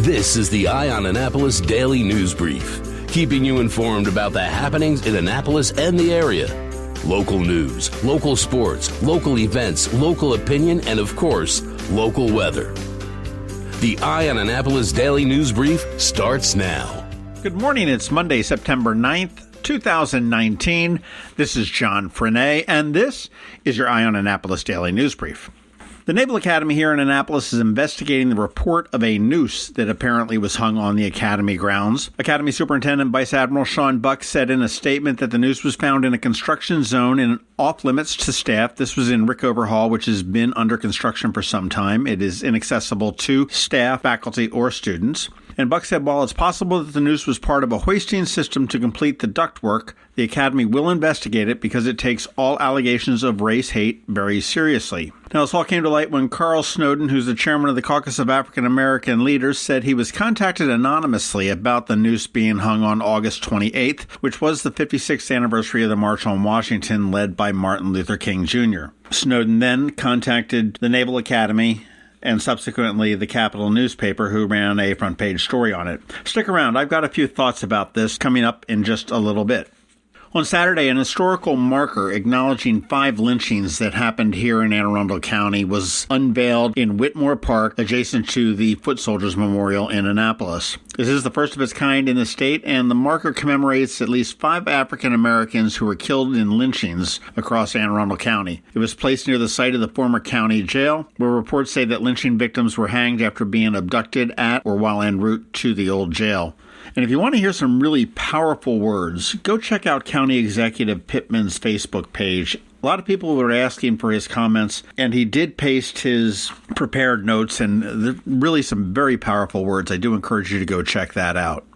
This is the Eye on Annapolis Daily News Brief, keeping you informed about the happenings in Annapolis and the area. Local news, local sports, local events, local opinion, and of course, local weather. The Eye on Annapolis Daily News Brief starts now. Good morning. It's Monday, September 9th, 2019. This is John Frenaye, and this is your Eye on Annapolis Daily News Brief. The Naval Academy here in Annapolis is investigating the report of a noose that apparently was hung on the Academy grounds. Academy Superintendent Vice Admiral Sean Buck said in a statement that the noose was found in a construction zone and off limits to staff. This was in Rickover Hall, which has been under construction for some time. It is inaccessible to staff, faculty, or students. And Buck said while it's possible that the noose was part of a hoisting system to complete the ductwork, the Academy will investigate it because it takes all allegations of race hate very seriously. Now, this all came to light when Carl Snowden, who's the chairman of the Caucus of African American Leaders, said he was contacted anonymously about the noose being hung on August 28th, which was the 56th anniversary of the March on Washington led by Martin Luther King Jr. Snowden then contacted the Naval Academy and subsequently the Capital newspaper, who ran a front-page story on it. Stick around. I've got a few thoughts about this coming up in just a little bit. On Saturday, an historical marker acknowledging 5 lynchings that happened here in Anne Arundel County was unveiled in Whitmore Park, adjacent to the Foot Soldiers Memorial in Annapolis. This is the first of its kind in the state, and the marker commemorates at least 5 African Americans who were killed in lynchings across Anne Arundel County. It was placed near the site of the former county jail, where reports say that lynching victims were hanged after being abducted at or while en route to the old jail. And if you want to hear some really powerful words, go check out County Executive Pittman's Facebook page. A lot of people were asking for his comments, and he did paste his prepared notes, and really some very powerful words. I do encourage you to go check that out.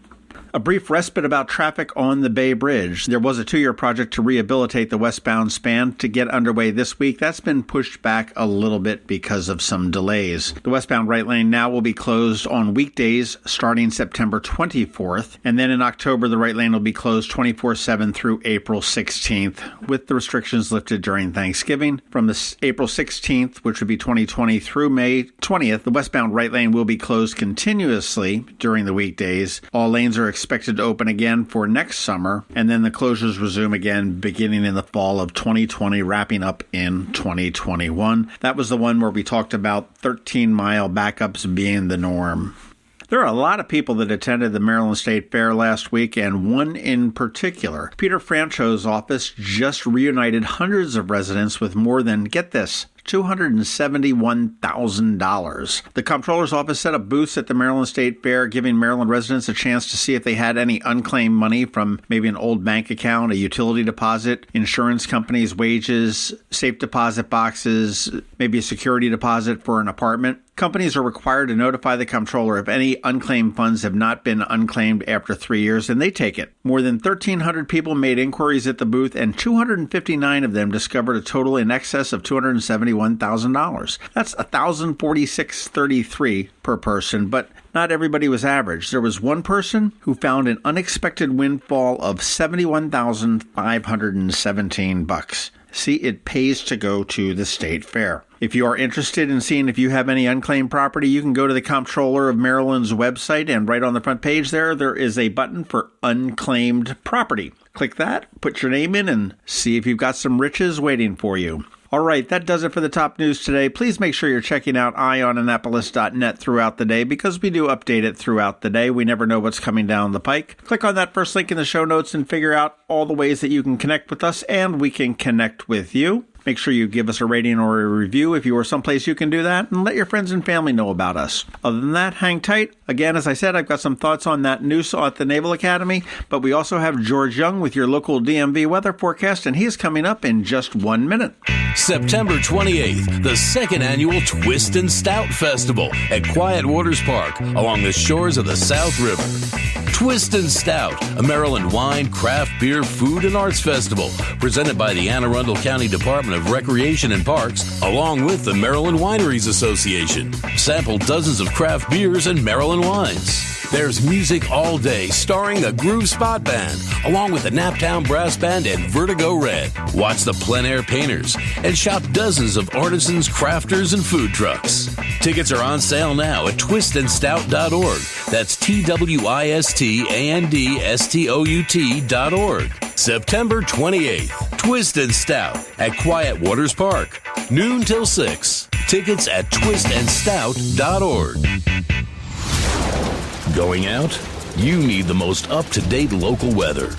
A brief respite about traffic on the Bay Bridge. There was a 2-year project to rehabilitate the westbound span to get underway this week. That's been pushed back a little bit because of some delays. The westbound right lane now will be closed on weekdays starting September 24th. And then in October, the right lane will be closed 24/7 through April 16th, with the restrictions lifted during Thanksgiving. From this April 16th, which would be 2020, through May 20th, the westbound right lane will be closed continuously during the weekdays. All lanes are expected to open again for next summer, and then the closures resume again beginning in the fall of 2020, wrapping up in 2021. That was the one where we talked about 13-mile backups being the norm. There are a lot of people that attended the Maryland State Fair last week, and one in particular. Peter Franchot's office just reunited hundreds of residents with more than, get this, $271,000. The Comptroller's office set up booths at the Maryland State Fair, giving Maryland residents a chance to see if they had any unclaimed money from maybe an old bank account, a utility deposit, insurance companies' wages, safe deposit boxes, maybe a security deposit for an apartment. Companies are required to notify the Comptroller if any unclaimed funds have not been unclaimed after 3 years, and they take it. More than 1,300 people made inquiries at the booth, and 259 of them discovered a total in excess of $271,000. That's $1,046.33 per person, but not everybody was average. There was one person who found an unexpected windfall of $71,517. See, it pays to go to the state fair. If you are interested in seeing if you have any unclaimed property, you can go to the Comptroller of Maryland's website, and right on the front page there is a button for unclaimed property. Click that, put your name in, and see if you've got some riches waiting for you. All right, that does it for the top news today. Please make sure you're checking out eyeonannapolis.net throughout the day, because we do update it throughout the day. We never know what's coming down the pike. Click on that first link in the show notes and figure out all the ways that you can connect with us, and we can connect with you. Make sure you give us a rating or a review if you are someplace you can do that, and let your friends and family know about us. Other than that, hang tight. Again, as I said, I've got some thoughts on that noose at the Naval Academy, but we also have George Young with your local DMV weather forecast, and he is coming up in just 1 minute. September 28th, the second annual Twist and Stout Festival at Quiet Waters Park along the shores of the South River. Twist and Stout, a Maryland wine, craft beer, food, and arts festival presented by the Anne Arundel County Department of Recreation and Parks along with the Maryland Wineries Association. Sample dozens of craft beers and Maryland wines. There's music all day starring the Groove Spot Band, along with the Naptown Brass Band and Vertigo Red. Watch the Plein Air Painters and shop dozens of artisans, crafters, and food trucks. Tickets are on sale now at twistandstout.org. That's TWISTANDSTOUT.org. September 28th, Twist and Stout at Quiet Waters Park, noon till 6. Tickets at twistandstout.org. Going out? You need the most up-to-date local weather.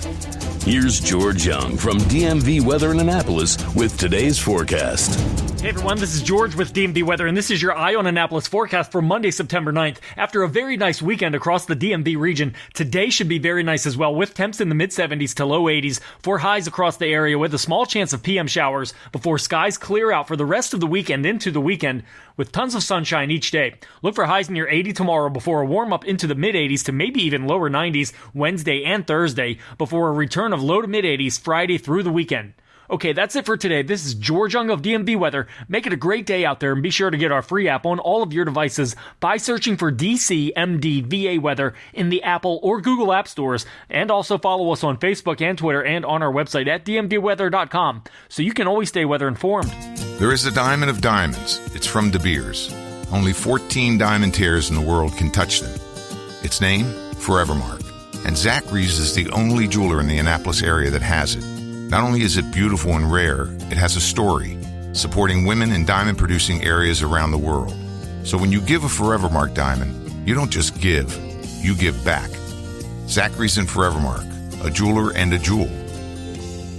Here's George Young from DMV Weather in Annapolis with today's forecast. Hey everyone, this is George with DMV Weather, and this is your Eye on Annapolis forecast for Monday, September 9th. After a very nice weekend across the DMV region, today should be very nice as well, with temps in the mid-70s to low 80s for highs across the area, with a small chance of PM showers before skies clear out for the rest of the weekend into the weekend, with tons of sunshine each day. Look for highs near 80 tomorrow before a warm-up into the mid-80s to maybe even lower 90s Wednesday and Thursday, before a return of low to mid-80s Friday through the weekend. Okay, that's it for today. This is George Young of DMV Weather. Make it a great day out there, and be sure to get our free app on all of your devices by searching for DCMDVA Weather in the Apple or Google App Stores, and also follow us on Facebook and Twitter and on our website at dmvweather.com so you can always stay weather informed. There is a diamond of diamonds. It's from De Beers. Only 14 diamond tears in the world can touch them. Its name, Forevermark. And Zachary's is the only jeweler in the Annapolis area that has it. Not only is it beautiful and rare, it has a story, supporting women in diamond-producing areas around the world. So when you give a Forevermark diamond, you don't just give, you give back. Zachary's and Forevermark, a jeweler and a jewel.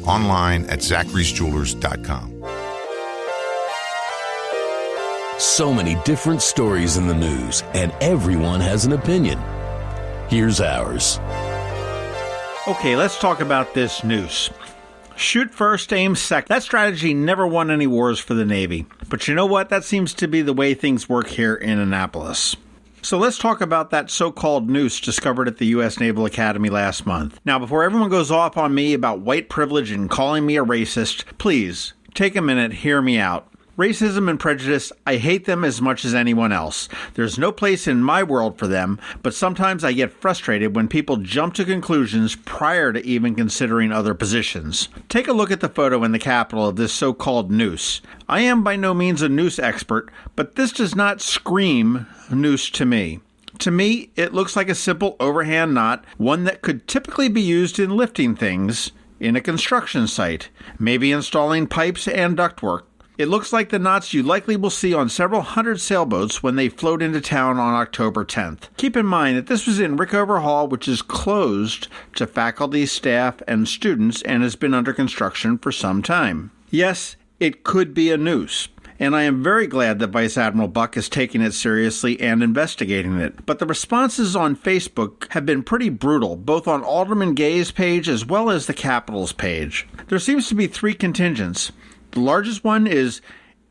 Online at zacharysjewelers.com. So many different stories in the news, and everyone has an opinion. Here's ours. Okay, let's talk about this noose. Shoot first, aim second. That strategy never won any wars for the Navy. But you know what? That seems to be the way things work here in Annapolis. So let's talk about that so-called noose discovered at the U.S. Naval Academy last month. Now, before everyone goes off on me about white privilege and calling me a racist, please take a minute, hear me out. Racism and prejudice, I hate them as much as anyone else. There's no place in my world for them, but sometimes I get frustrated when people jump to conclusions prior to even considering other positions. Take a look at the photo in the Capitol of this so-called noose. I am by no means a noose expert, but this does not scream noose to me. To me, it looks like a simple overhand knot, one that could typically be used in lifting things in a construction site, maybe installing pipes and ductwork. It looks like the knots you likely will see on several hundred sailboats when they float into town on October 10th. Keep in mind that this was in Rickover Hall, which is closed to faculty, staff, and students and has been under construction for some time. Yes, it could be a noose, and I am very glad that Vice Admiral Buck is taking it seriously and investigating it. But the responses on Facebook have been pretty brutal, both on Alderman Gay's page as well as the Capitol's page. There seems to be three contingents. The largest one is,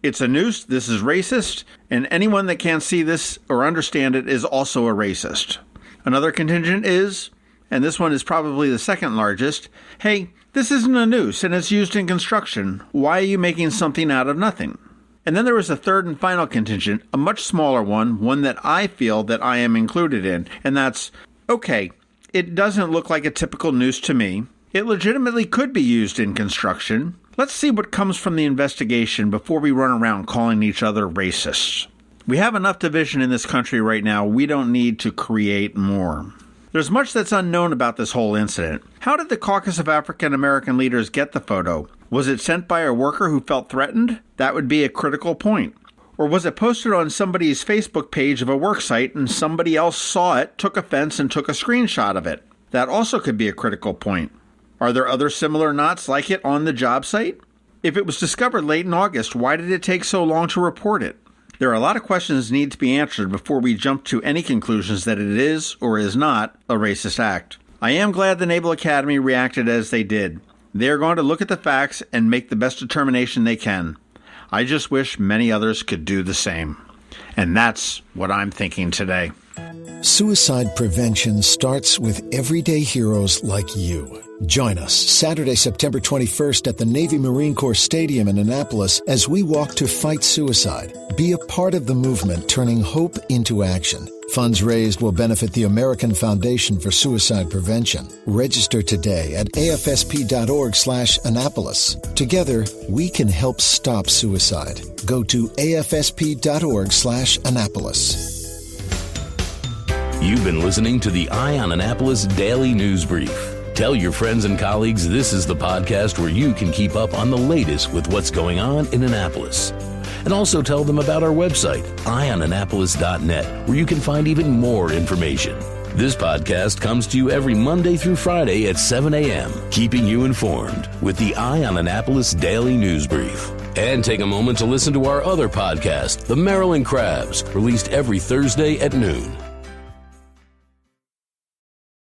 it's a noose, this is racist, and anyone that can't see this or understand it is also a racist. Another contingent is, and this one is probably the second largest, hey, this isn't a noose and it's used in construction. Why are you making something out of nothing? And then there is a third and final contingent, a much smaller one that I feel that I am included in, and that's, okay, it doesn't look like a typical noose to me. It legitimately could be used in construction. Let's see what comes from the investigation before we run around calling each other racists. We have enough division in this country right now. We don't need to create more. There's much that's unknown about this whole incident. How did the Caucus of African American Leaders get the photo? Was it sent by a worker who felt threatened? That would be a critical point. Or was it posted on somebody's Facebook page of a work site and somebody else saw it, took offense, and took a screenshot of it? That also could be a critical point. Are there other similar knots like it on the job site? If it was discovered late in August, why did it take so long to report it? There are a lot of questions that need to be answered before we jump to any conclusions that it is or is not a racist act. I am glad the Naval Academy reacted as they did. They are going to look at the facts and make the best determination they can. I just wish many others could do the same. And that's what I'm thinking today. Suicide prevention starts with everyday heroes like you. Join us Saturday, September 21st at the Navy Marine Corps Stadium in Annapolis as we walk to fight suicide. Be a part of the movement turning hope into action. Funds raised will benefit the American Foundation for Suicide Prevention. Register today at afsp.org/Annapolis. Together, we can help stop suicide. Go to afsp.org/Annapolis. You've been listening to the Eye on Annapolis Daily News Brief. Tell your friends and colleagues this is the podcast where you can keep up on the latest with what's going on in Annapolis. And also tell them about our website, eyeonannapolis.net, where you can find even more information. This podcast comes to you every Monday through Friday at 7 a.m., keeping you informed with the Eye on Annapolis Daily News Brief. And take a moment to listen to our other podcast, The Maryland Crabs, released every Thursday at noon.